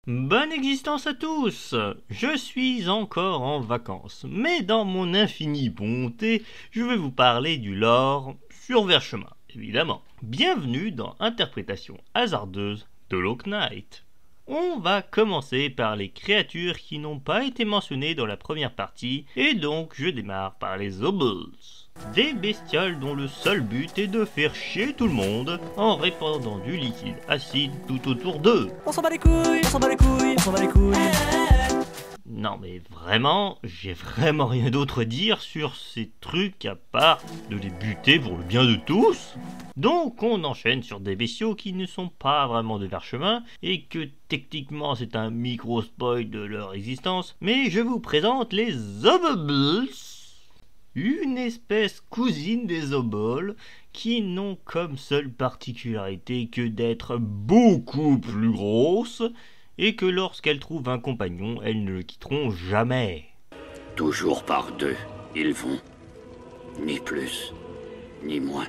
Bonne existence à tous. Je suis encore en vacances, mais dans mon infinie bonté, je vais vous parler du lore sur Verchemin, évidemment. Bienvenue dans Interprétation hasardeuse de Lock Knight. On va commencer par les créatures qui n'ont pas été mentionnées dans la première partie, et donc je démarre par les Obbles. Des bestioles dont le seul but est de faire chier tout le monde en répandant du liquide acide tout autour d'eux. On s'en bat les couilles, on s'en bat les couilles, on s'en bat les couilles. Non mais vraiment, j'ai vraiment rien d'autre à dire sur ces trucs à part de les buter pour le bien de tous. Donc on enchaîne sur des bestiaux qui ne sont pas vraiment de Verchemin et que techniquement c'est un micro spoil de leur existence, mais je vous présente les Obbles. Une espèce cousine des oboles qui n'ont comme seule particularité que d'être beaucoup plus grosses et que lorsqu'elles trouvent un compagnon, elles ne le quitteront jamais. Toujours par deux, ils vont. Ni plus, ni moins.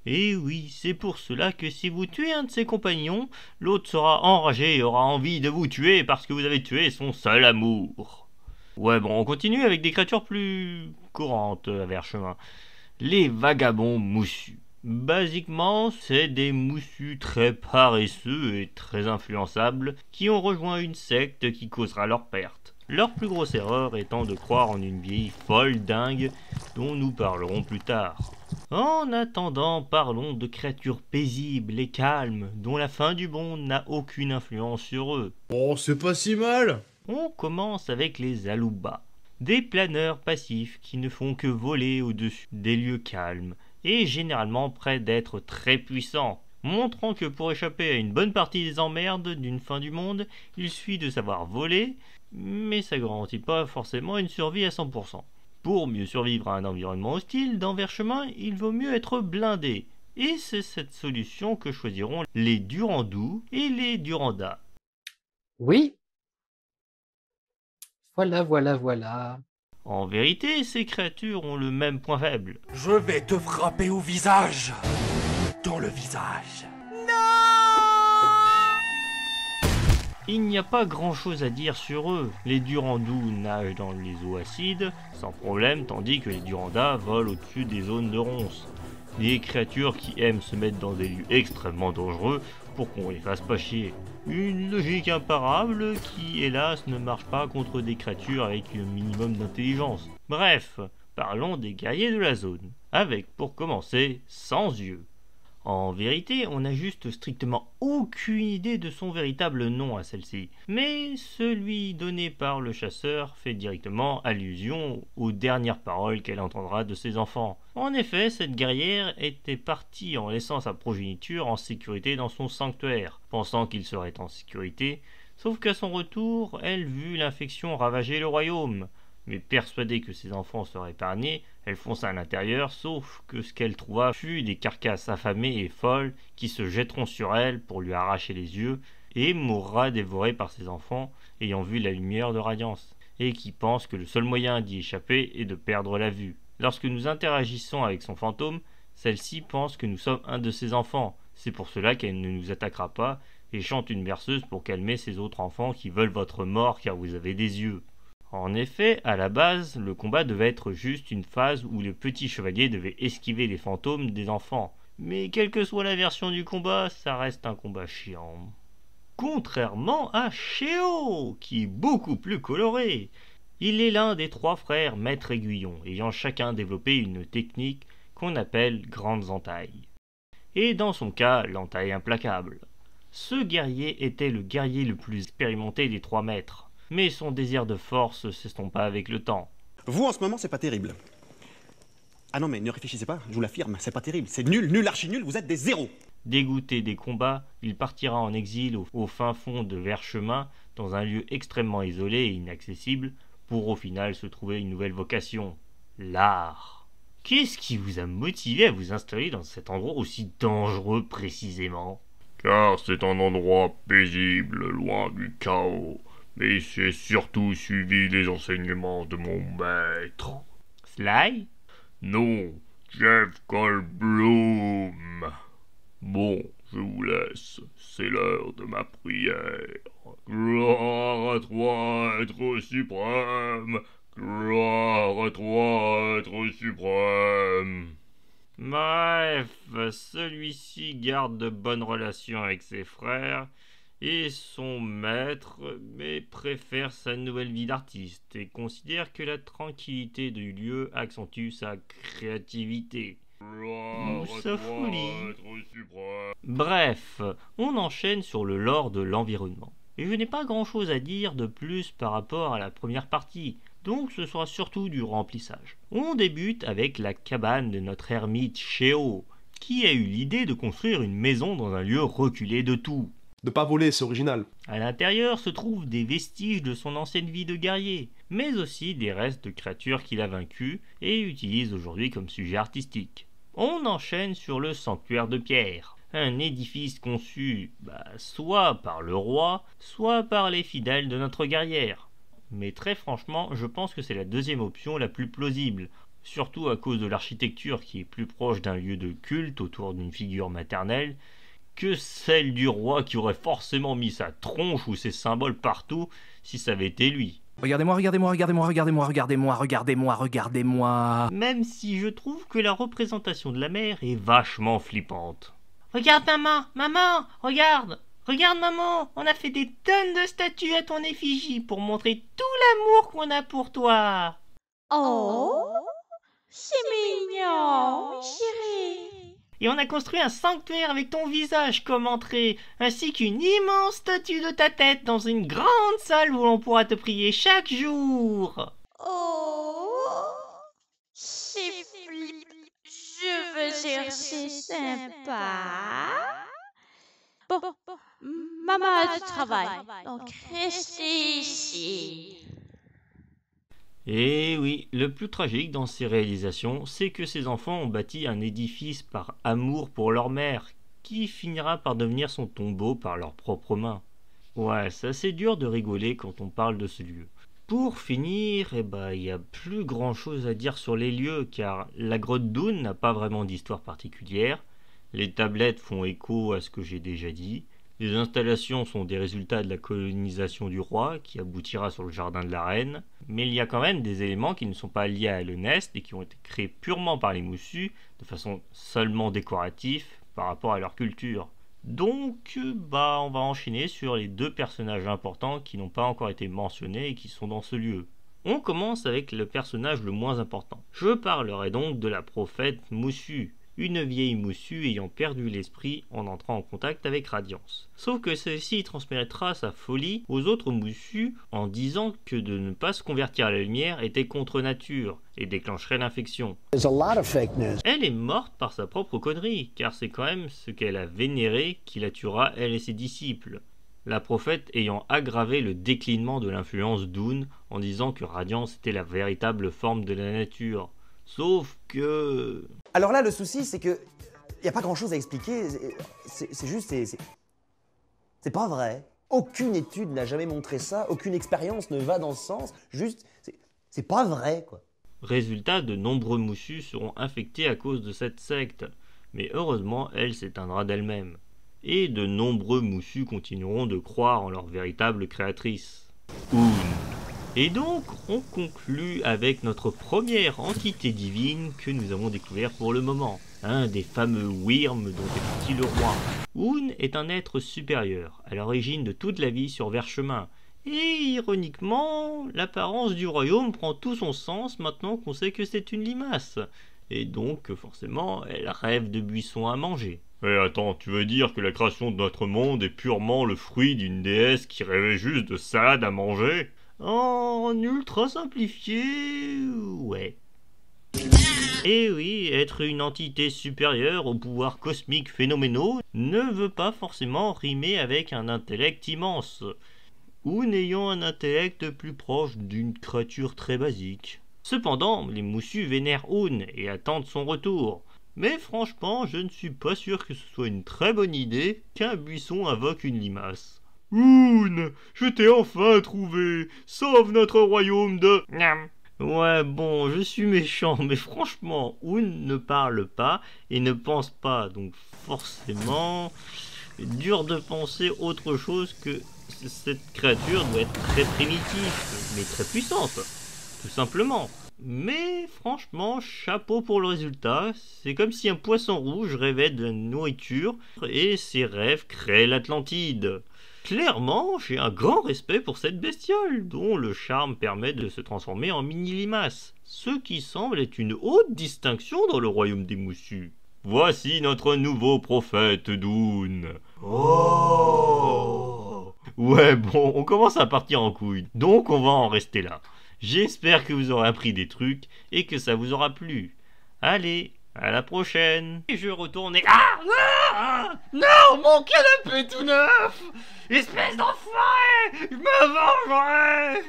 Et oui, c'est pour cela que si vous tuez un de ses compagnons, l'autre sera enragé et aura envie de vous tuer parce que vous avez tué son seul amour. Ouais bon, on continue avec des créatures plus courantes à Verchemin. Les vagabonds moussus. Basiquement, c'est des moussus très paresseux et très influençables qui ont rejoint une secte qui causera leur perte. Leur plus grosse erreur étant de croire en une vieille folle dingue dont nous parlerons plus tard. En attendant, parlons de créatures paisibles et calmes dont la fin du monde n'a aucune influence sur eux. Oh, c'est pas si mal. On commence avec les Aluba, des planeurs passifs qui ne font que voler au-dessus des lieux calmes et généralement près d'être très puissants, montrant que pour échapper à une bonne partie des emmerdes d'une fin du monde, il suffit de savoir voler, mais ça garantit pas forcément une survie à 100%. Pour mieux survivre à un environnement hostile, dans Verchemin, il vaut mieux être blindé, et c'est cette solution que choisiront les Durandous et les Duranda. Oui. Voilà. En vérité, ces créatures ont le même point faible. Je vais te frapper au visage. Dans le visage. Il n'y a pas grand chose à dire sur eux. Les Durandous nagent dans les eaux acides sans problème, tandis que les Durandas volent au-dessus des zones de ronces. Des créatures qui aiment se mettre dans des lieux extrêmement dangereux pour qu'on les fasse pas chier. Une logique imparable qui, hélas, ne marche pas contre des créatures avec un minimum d'intelligence. Bref, parlons des guerriers de la zone, avec pour commencer, Sans Yeux. En vérité, on n'a juste strictement aucune idée de son véritable nom à celle-ci, mais celui donné par le chasseur fait directement allusion aux dernières paroles qu'elle entendra de ses enfants. En effet, cette guerrière était partie en laissant sa progéniture en sécurité dans son sanctuaire, pensant qu'il serait en sécurité, sauf qu'à son retour, elle vit l'infection ravager le royaume. Mais persuadée que ses enfants seraient épargnés, elle fonça à l'intérieur, sauf que ce qu'elle trouva fut des carcasses affamées et folles qui se jetteront sur elle pour lui arracher les yeux, et mourra dévorée par ses enfants ayant vu la lumière de radiance, et qui pense que le seul moyen d'y échapper est de perdre la vue. Lorsque nous interagissons avec son fantôme, celle-ci pense que nous sommes un de ses enfants, c'est pour cela qu'elle ne nous attaquera pas, et chante une berceuse pour calmer ses autres enfants qui veulent votre mort car vous avez des yeux. En effet, à la base, le combat devait être juste une phase où le petit chevalier devait esquiver les fantômes des enfants. Mais quelle que soit la version du combat, ça reste un combat chiant. Contrairement à Chéo, qui est beaucoup plus coloré. Il est l'un des trois frères Maître Aiguillon, ayant chacun développé une technique qu'on appelle Grandes Entailles. Et dans son cas, l'entaille implacable. Ce guerrier était le guerrier le plus expérimenté des trois maîtres. Mais son désir de force s'estompa avec le temps. Vous, en ce moment, c'est pas terrible. Ah non, mais ne réfléchissez pas, je vous l'affirme, c'est pas terrible. C'est nul, archi nul, vous êtes des zéros. Dégoûté des combats, il partira en exil au fin fond de Verchemin, dans un lieu extrêmement isolé et inaccessible, pour au final se trouver une nouvelle vocation, l'art. Qu'est-ce qui vous a motivé à vous installer dans cet endroit aussi dangereux précisément? Car c'est un endroit paisible, loin du chaos. Mais j'ai surtout suivi les enseignements de mon maître. Sly? Non, Jeff Goldblum. Bon, je vous laisse, c'est l'heure de ma prière. suprême. Gloire à toi, être suprême. Bref, celui-ci garde de bonnes relations avec ses frères et son maître, mais préfère sa nouvelle vie d'artiste et considère que la tranquillité du lieu accentue sa créativité. Gloire Ou à sa toi, folie. être suprême. Bref, on enchaîne sur le lore de l'environnement. Et je n'ai pas grand-chose à dire de plus par rapport à la première partie, donc ce sera surtout du remplissage. On débute avec la cabane de notre ermite Chéo, qui a eu l'idée de construire une maison dans un lieu reculé de tout. De pas voler, c'est original. À l'intérieur se trouvent des vestiges de son ancienne vie de guerrier, mais aussi des restes de créatures qu'il a vaincues et utilise aujourd'hui comme sujet artistique. On enchaîne sur le sanctuaire de pierre, un édifice conçu soit par le roi, soit par les fidèles de notre guerrière. Mais très franchement, je pense que c'est la deuxième option la plus plausible, surtout à cause de l'architecture qui est plus proche d'un lieu de culte autour d'une figure maternelle, que celle du roi qui aurait forcément mis sa tronche ou ses symboles partout si ça avait été lui. Regardez-moi, regardez-moi, regardez-moi, regardez-moi, regardez-moi, regardez-moi, regardez-moi. Même si je trouve que la représentation de la mer est vachement flippante. Regarde maman, maman, regarde! Regarde maman, on a fait des tonnes de statues à ton effigie pour montrer tout l'amour qu'on a pour toi. Oh, c'est mignon, chérie. Et on a construit un sanctuaire avec ton visage comme entrée, ainsi qu'une immense statue de ta tête dans une grande salle où l'on pourra te prier chaque jour. Oh, c'est flip. Je veux dire, c'est sympa. Bon, maman a du travail, donc restez ici. Et oui, le plus tragique dans ces réalisations, c'est que ces enfants ont bâti un édifice par amour pour leur mère, qui finira par devenir son tombeau par leurs propres mains. Ouais, c'est assez dur de rigoler quand on parle de ce lieu. Pour finir, il y a plus grand chose à dire sur les lieux, car la grotte d'Oun n'a pas vraiment d'histoire particulière, les tablettes font écho à ce que j'ai déjà dit, les installations sont des résultats de la colonisation du roi, qui aboutira sur le jardin de la reine, mais il y a quand même des éléments qui ne sont pas liés à Elonest et qui ont été créés purement par les moussus, de façon seulement décorative par rapport à leur culture. Donc, on va enchaîner sur les deux personnages importants qui n'ont pas encore été mentionnés et qui sont dans ce lieu. On commence avec le personnage le moins important. Je parlerai donc de la prophète Moussu, une vieille moussue ayant perdu l'esprit en entrant en contact avec Radiance. Sauf que celle-ci transmettra sa folie aux autres moussus en disant que de ne pas se convertir à la lumière était contre nature et déclencherait l'infection. Elle est morte par sa propre connerie, car c'est quand même ce qu'elle a vénéré qui la tuera elle et ses disciples. La prophète ayant aggravé le déclinement de l'influence d'Oun en disant que Radiance était la véritable forme de la nature. Sauf que... Alors là, le souci, c'est que y a pas grand-chose à expliquer. C'est juste, c'est pas vrai. Aucune étude n'a jamais montré ça. Aucune expérience ne va dans ce sens. Juste, c'est pas vrai, quoi. Résultat, de nombreux moussus seront infectés à cause de cette secte. Mais heureusement, elle s'éteindra d'elle-même. Et de nombreux moussus continueront de croire en leur véritable créatrice, Oun. Et donc, on conclut avec notre première entité divine que nous avons découvert pour le moment, un des fameux Wyrms dont est parti le roi. Oun est un être supérieur, à l'origine de toute la vie sur Verchemin, et ironiquement, l'apparence du royaume prend tout son sens maintenant qu'on sait que c'est une limace, et donc forcément, elle rêve de buissons à manger. Mais attends, tu veux dire que la création de notre monde est purement le fruit d'une déesse qui rêvait juste de salade à manger ? En ultra simplifié, ouais. Et oui, être une entité supérieure aux pouvoirs cosmiques phénoménaux ne veut pas forcément rimer avec un intellect immense, ou n'ayant un intellect plus proche d'une créature très basique. Cependant, les moussus vénèrent Oun et attendent son retour. Mais franchement, je ne suis pas sûr que ce soit une très bonne idée qu'un buisson invoque une limace. Oun, je t'ai enfin trouvé. Sauve notre royaume de... Ouais, bon, je suis méchant, mais franchement, Oun ne parle pas et ne pense pas, donc forcément, dur de penser autre chose que cette créature doit être très primitive, mais très puissante, tout simplement. Mais franchement, chapeau pour le résultat. C'est comme si un poisson rouge rêvait de nourriture et ses rêves créaient l'Atlantide. Clairement, j'ai un grand respect pour cette bestiole, dont le charme permet de se transformer en mini-limace, ce qui semble être une haute distinction dans le royaume des moussus. Voici notre nouveau prophète Dune. Oh! Ouais, bon, on commence à partir en couille, donc on va en rester là. J'espère que vous aurez appris des trucs et que ça vous aura plu. Allez, à la prochaine. Et je retourne et... Ah! Non, mon canapé tout neuf! Espèce d'enfoiré! Je me vengerai!